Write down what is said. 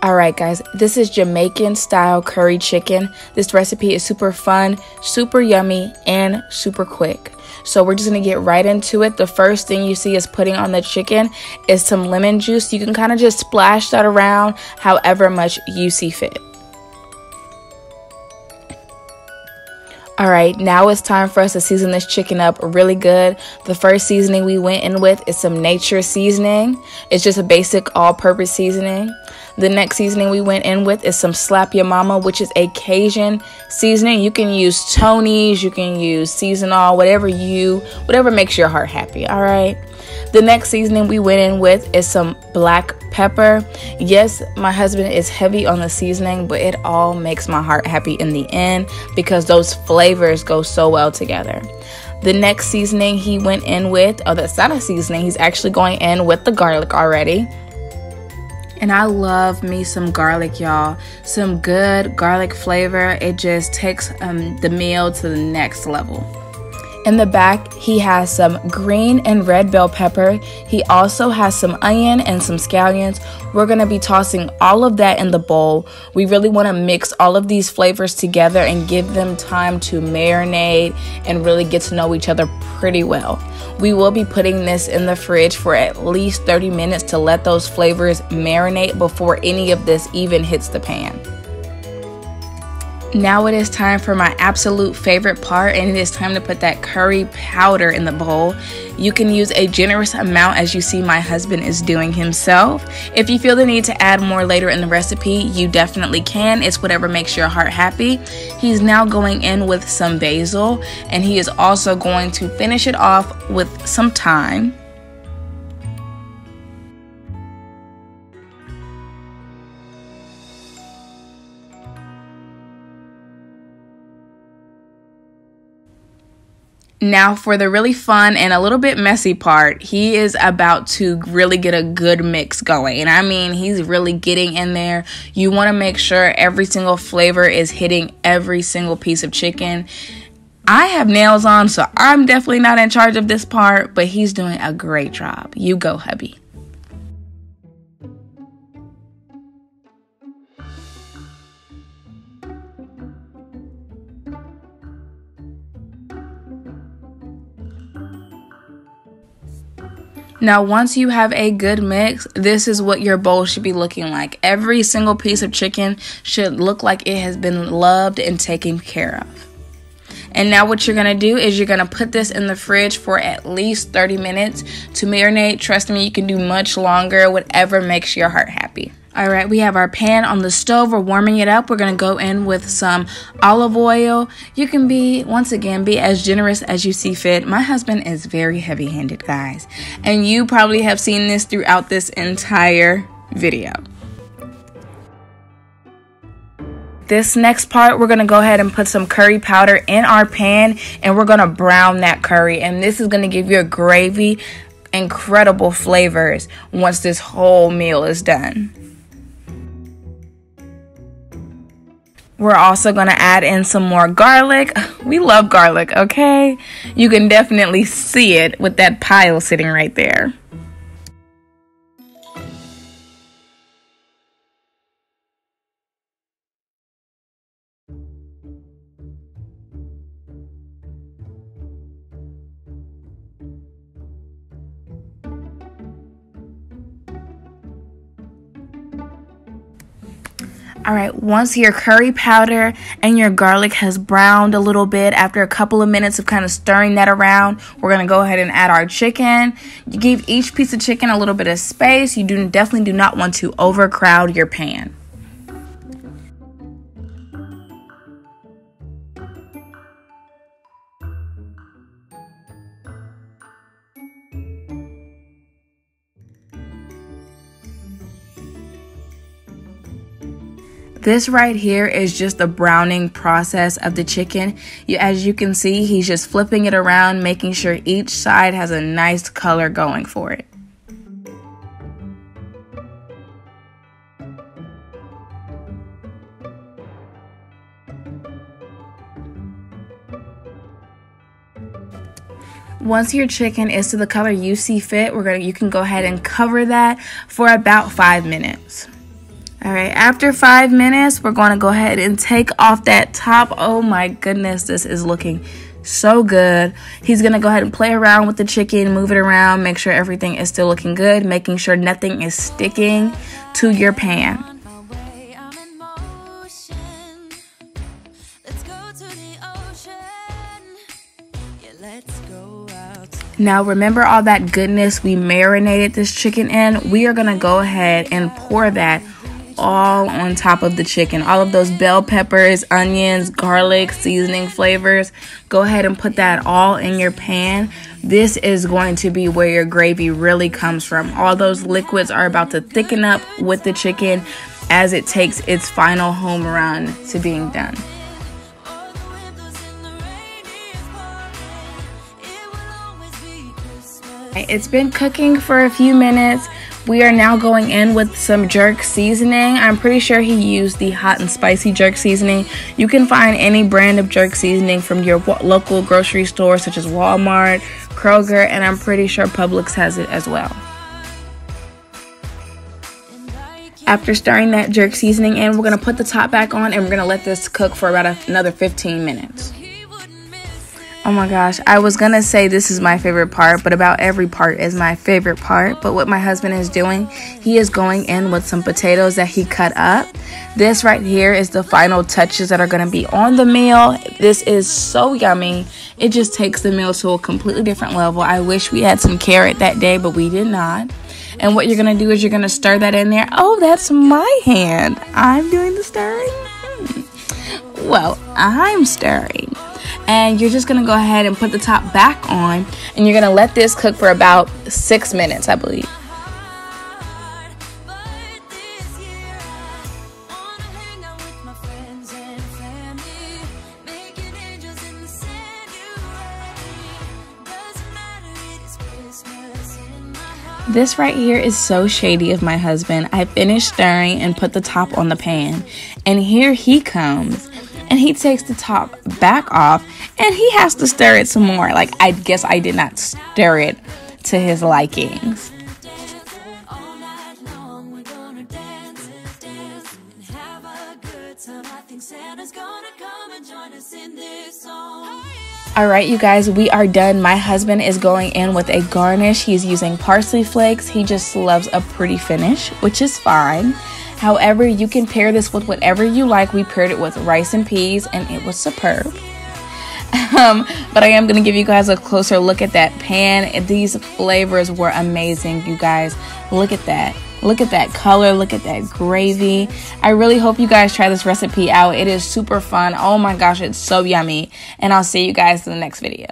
Alright guys, this is Jamaican style curry chicken. This recipe is super fun, super yummy, and super quick. So we're just going to get right into it. The first thing you see us putting on the chicken is some lemon juice. You can kind of just splash that around however much you see fit. Alright, now it's time for us to season this chicken up really good. The first seasoning we went in with is some nature seasoning. It's just a basic all-purpose seasoning. The next seasoning we went in with is some Slap Your Mama, which is a Cajun seasoning. You can use Tony's, you can use Seasonal, whatever makes your heart happy, alright? The next seasoning we went in with is some black pepper. Yes, my husband is heavy on the seasoning, but it all makes my heart happy in the end because those flavors go so well together. The next seasoning he went in with, that's not a seasoning, he's actually going in with the garlic already. And I love me some garlic, y'all. Some good garlic flavor. It just takes the meal to the next level. In the back, he has some green and red bell pepper. He also has some onion and some scallions. We're going to be tossing all of that in the bowl. We really want to mix all of these flavors together and give them time to marinate and really get to know each other pretty well. We will be putting this in the fridge for at least 30 minutes to let those flavors marinate before any of this even hits the pan. Now it is time for my absolute favorite part, and it is time to put that curry powder in the bowl. You can use a generous amount as you see my husband is doing himself. If you feel the need to add more later in the recipe, you definitely can. It's whatever makes your heart happy. He's now going in with some basil, and he is also going to finish it off with some thyme. Now for the really fun and a little bit messy part, he is about to really get a good mix going. And I mean, he's really getting in there. You want to make sure every single flavor is hitting every single piece of chicken. I have nails on, so I'm definitely not in charge of this part, but he's doing a great job. You go, hubby. Now, once you have a good mix, this is what your bowl should be looking like. Every single piece of chicken should look like it has been loved and taken care of. And now what you're going to do is you're going to put this in the fridge for at least 30 minutes to marinate. Trust me, you can do much longer, whatever makes your heart happy. Alright, we have our pan on the stove. We're warming it up. We're going to go in with some olive oil. You can once again, be as generous as you see fit. My husband is very heavy-handed, guys. And you probably have seen this throughout this entire video. This next part, we're going to go ahead and put some curry powder in our pan. And we're going to brown that curry. And this is going to give you a gravy, incredible flavors once this whole meal is done. We're also going to add in some more garlic. We love garlic, okay? You can definitely see it with that pile sitting right there. Alright, once your curry powder and your garlic has browned a little bit, after a couple of minutes of kind of stirring that around, we're going to go ahead and add our chicken. You give each piece of chicken a little bit of space. You definitely do not want to overcrowd your pan. This right here is just the browning process of the chicken. As you can see, he's just flipping it around, making sure each side has a nice color going for it. Once your chicken is to the color you see fit, you can go ahead and cover that for about 5 minutes. All right, after 5 minutes, we're going to go ahead and take off that top. Oh my goodness, this is looking so good. He's going to go ahead and play around with the chicken, move it around, make sure everything is still looking good, making sure nothing is sticking to your pan. Now remember all that goodness we marinated this chicken in? We are going to go ahead and pour that all on top of the chicken. All of those bell peppers, onions, garlic, seasoning flavors. Go ahead and put that all in your pan. This is going to be where your gravy really comes from. All those liquids are about to thicken up with the chicken as it takes its final home run to being done. It's been cooking for a few minutes. We are now going in with some jerk seasoning. I'm pretty sure he used the hot and spicy jerk seasoning. You can find any brand of jerk seasoning from your local grocery store, such as Walmart, Kroger, and I'm pretty sure Publix has it as well. After stirring that jerk seasoning in, we're going to put the top back on and we're going to let this cook for about another 15 minutes. Oh my gosh, I was gonna say this is my favorite part, but about every part is my favorite part. But what my husband is doing, he is going in with some potatoes that he cut up. This right here is the final touches that are gonna be on the meal. This is so yummy. It just takes the meal to a completely different level. I wish we had some carrot that day, but we did not. And what you're gonna do is you're gonna stir that in there. Oh, that's my hand. I'm doing the stirring. Well, I'm stirring. And you're just going to go ahead and put the top back on. And you're going to let this cook for about 6 minutes, I believe. This right here is so shady of my husband. I finished stirring and put the top on the pan. And here he comes. And he takes the top back off and he has to stir it some more. Like, I guess I did not stir it to his likings. Alright, you guys, we are done. My husband is going in with a garnish. He's using parsley flakes. He just loves a pretty finish, which is fine. However, you can pair this with whatever you like. We paired it with rice and peas, and it was superb. But I am going to give you guys a closer look at that pan. These flavors were amazing, you guys. Look at that. Look at that color. Look at that gravy. I really hope you guys try this recipe out. It is super fun. Oh my gosh, it's so yummy. And I'll see you guys in the next video.